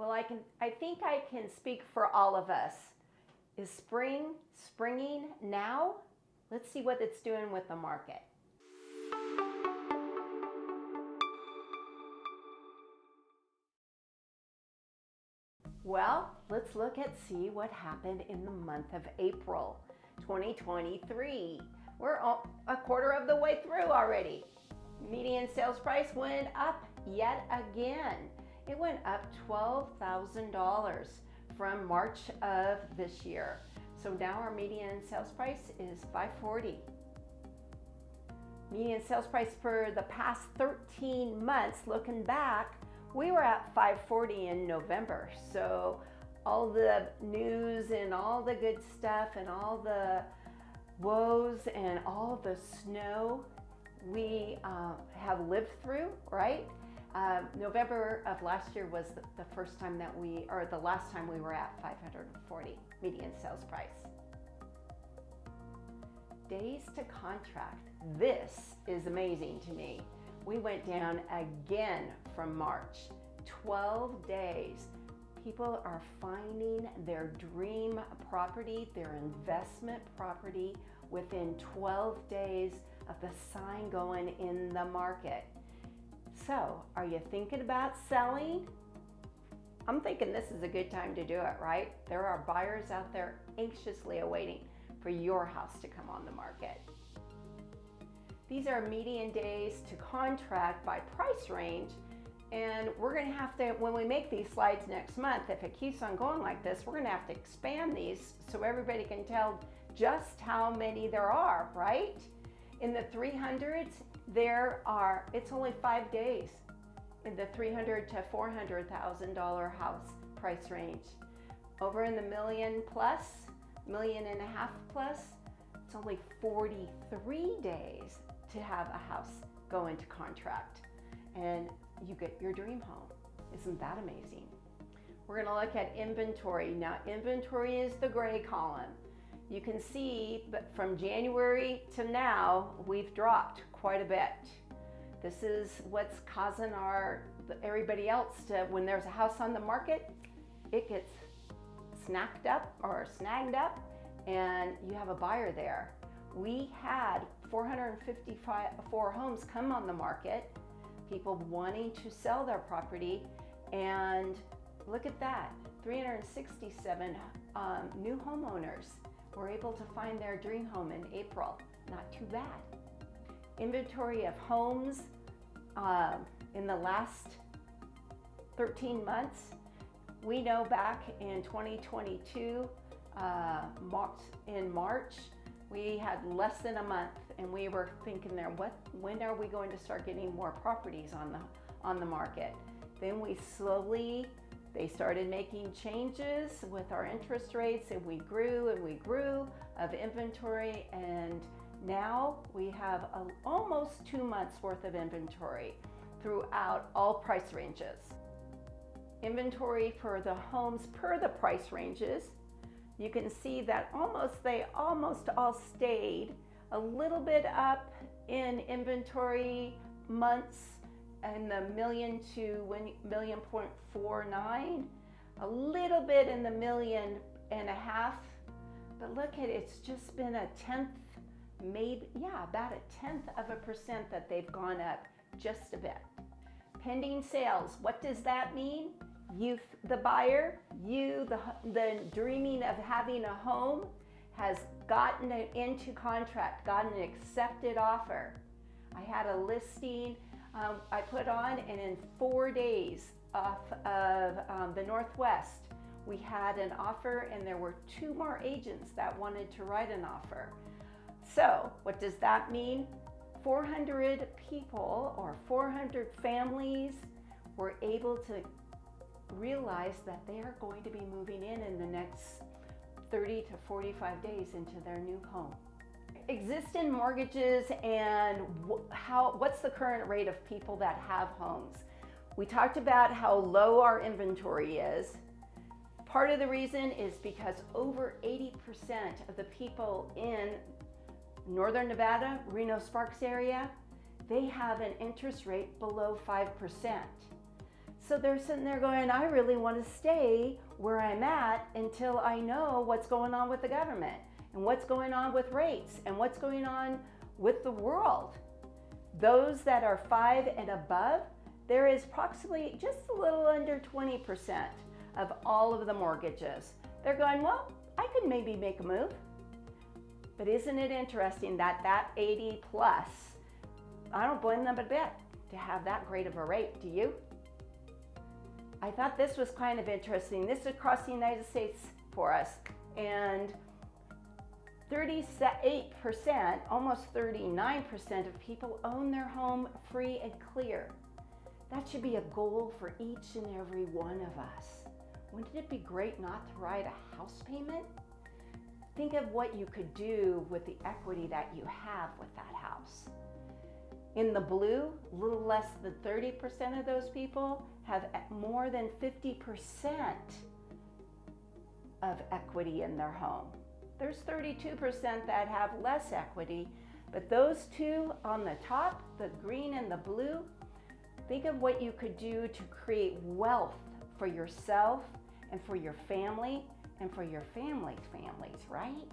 Well, I think I can speak for all of us. Is springing now? Let's see what it's doing with the market. Well, let's see what happened in the month of April 2023. We're a quarter of the way through already. Median sales price went up yet again. It went up $12,000 from March of this year. So now our median sales price is $540. Median sales price for the past 13 months, looking back, we were at $540 in November. So all the news and all the good stuff and all the woes and all the snow we have lived through, right? November of last year was the first time that the last time we were at 540 median sales price. Days to contract. This is amazing to me. We went down again from March, 12 days. People are finding their dream property, their investment property within 12 days of the sign going in the market. So, are you thinking about selling? I'm thinking this is a good time to do it, right? There are buyers out there anxiously awaiting for your house to come on the market. These are median days to contract by price range, and we're gonna have to, when we make these slides next month, if it keeps on going like this, we're gonna have to expand these so everybody can tell just how many there are, right? In the 300s, it's only 5 days in the $300,000 to $400,000 house price range. Over in the $1 million and a half plus, it's only 43 days to have a house go into contract and you get your dream home. Isn't that amazing? We're gonna look at inventory. Now, inventory is the gray column. You can see, but from January to now, we've dropped quite a bit. This is what's causing everybody else to, when there's a house on the market, it gets snagged up, and you have a buyer there. We had 454 homes come on the market, people wanting to sell their property, and look at that, 367 new homeowners were able to find their dream home in April. Not too bad. Inventory of homes in the last 13 months. We know back in 2022, in March, we had less than a month, and we were thinking there, when are we going to start getting more properties on the market? Then they started making changes with our interest rates, and we grew of inventory, and now we have almost 2 months worth of inventory throughout all price ranges. Inventory for the homes per the price ranges. You can see that they almost all stayed a little bit up in inventory months in the million to 1.49, a little bit in the 1.5 million, but look at it's just been a tenth, about 0.1% that they've gone up just a bit. Pending sales, what does that mean? You, the buyer, the dreaming of having a home has gotten it into contract, gotten an accepted offer. I had a listing I put on, and in 4 days off of the Northwest, we had an offer, and there were 2 more agents that wanted to write an offer. So what does that mean? 400 people or 400 families were able to realize that they are going to be moving in the next 30 to 45 days into their new home. Existing mortgages and what's the current rate of people that have homes? We talked about how low our inventory is. Part of the reason is because over 80% of the people in Northern Nevada, Reno, Sparks area, they have an interest rate below 5%. So they're sitting there going, I really want to stay where I'm at until I know what's going on with the government and what's going on with rates and what's going on with the world. Those that are 5 and above, there is approximately just a little under 20% of all of the mortgages. They're going, well, I could maybe make a move. But isn't it interesting that 80 plus, I don't blame them a bit to have that great of a rate, do you? I thought this was kind of interesting. This is across the United States for us, and 38%, almost 39% of people own their home free and clear. That should be a goal for each and every one of us. Wouldn't it be great not to write a house payment? Think of what you could do with the equity that you have with that house. In the blue, a little less than 30% of those people have more than 50% of equity in their home. There's 32% that have less equity, but those two on the top, the green and the blue, think of what you could do to create wealth for yourself and for your family and for your family's families, right?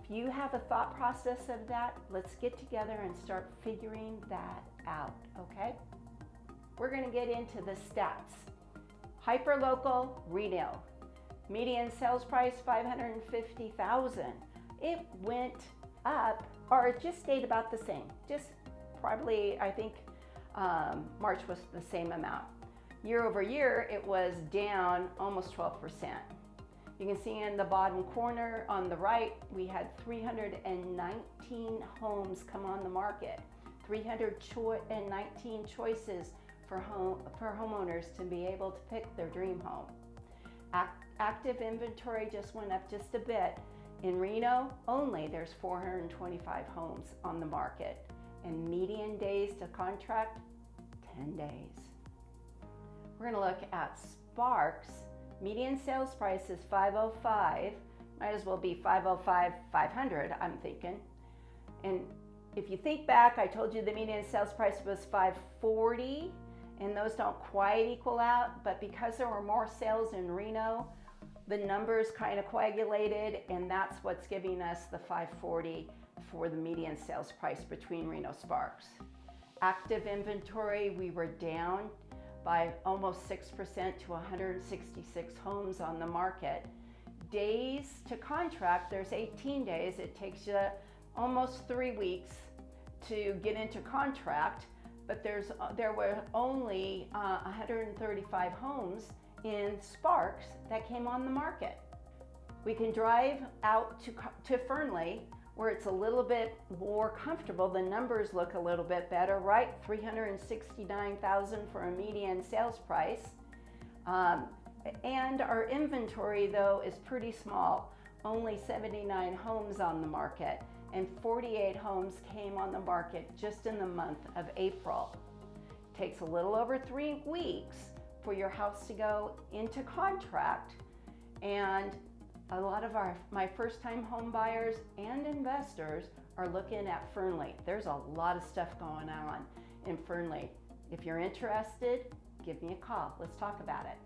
If you have a thought process of that, let's get together and start figuring that out, okay? We're gonna get into the stats. Hyperlocal, Reno. Median sales price, $550,000. It went up, or it just stayed about the same. Just probably, I think March was the same amount. Year over year, it was down almost 12%. You can see in the bottom corner on the right, we had 319 homes come on the market, 319 choices for homeowners to be able to pick their dream home. Active inventory just went up just a bit. In Reno only, there's 425 homes on the market, and median days to contract, 10 days. We're gonna look at Sparks. Median sales price is $505. Might as well be $505, $500, I'm thinking. And if you think back, I told you the median sales price was $540, and those don't quite equal out, but because there were more sales in Reno, the numbers kind of coagulated, and that's what's giving us the $540 for the median sales price between Reno Sparks. Active inventory, we were down by almost 6% to 166 homes on the market. Days to contract, there's 18 days. It takes you almost 3 weeks to get into contract, but there were only 135 homes in Sparks that came on the market. We can drive out to Fernley, where it's a little bit more comfortable. The numbers look a little bit better, right? $369,000 for a median sales price. And our inventory, though, is pretty small. Only 79 homes on the market, and 48 homes came on the market just in the month of April. It takes a little over 3 weeks for your house to go into contract, and a lot of my first-time home buyers and investors are looking at Fernley. There's a lot of stuff going on in Fernley. If you're interested, give me a call. Let's talk about it.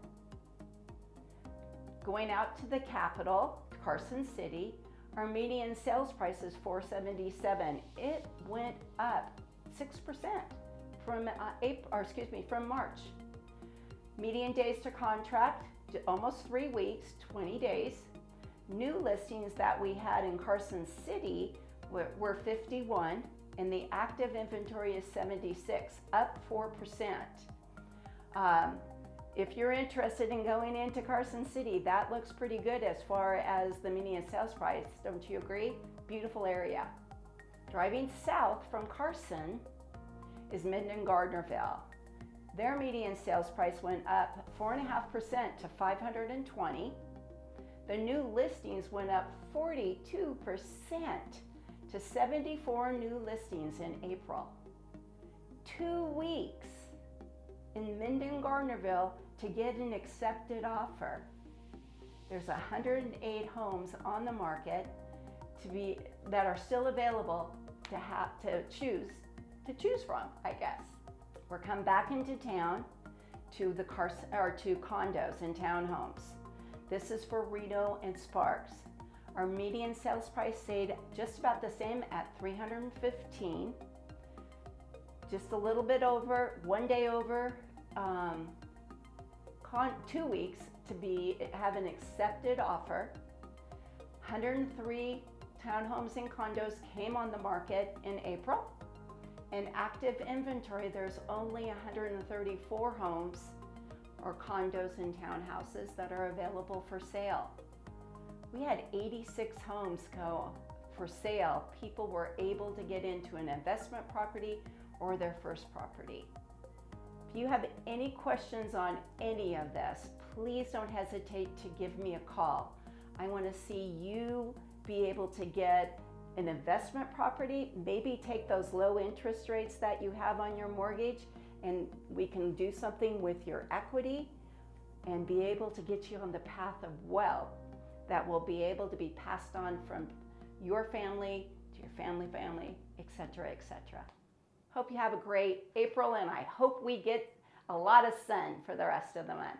Going out to the capital, Carson City, our median sales price is $477. It went up 6% from March. Median days to contract, almost 3 weeks, 20 days. New listings that we had in Carson City were 51, and the active inventory is 76, up 4%. If you're interested in going into Carson City, that looks pretty good as far as the median sales price, don't you agree? Beautiful area. Driving south from Carson is Minden, Gardnerville. Their median sales price went up 4.5% to $520. The new listings went up 42% to 74 new listings in April. 2 weeks in Minden, Gardnerville to get an accepted offer. There's 108 homes on the market that are still available to choose from, I guess. We're come back into town. to the Carson or to condos and townhomes. This is for Reno and Sparks. Our median sales price stayed just about the same at $315, just a little bit over, one day over, 2 weeks to have an accepted offer. 103 townhomes and condos came on the market in April. In active inventory, there's only 134 homes or condos and townhouses that are available for sale. We had 86 homes go for sale. People were able to get into an investment property or their first property. If you have any questions on any of this, please don't hesitate to give me a call. I want to see you be able to get an investment property, maybe take those low interest rates that you have on your mortgage, and we can do something with your equity and be able to get you on the path of wealth that will be able to be passed on from your family to your family, etc., etc. Hope you have a great April, and I hope we get a lot of sun for the rest of the month.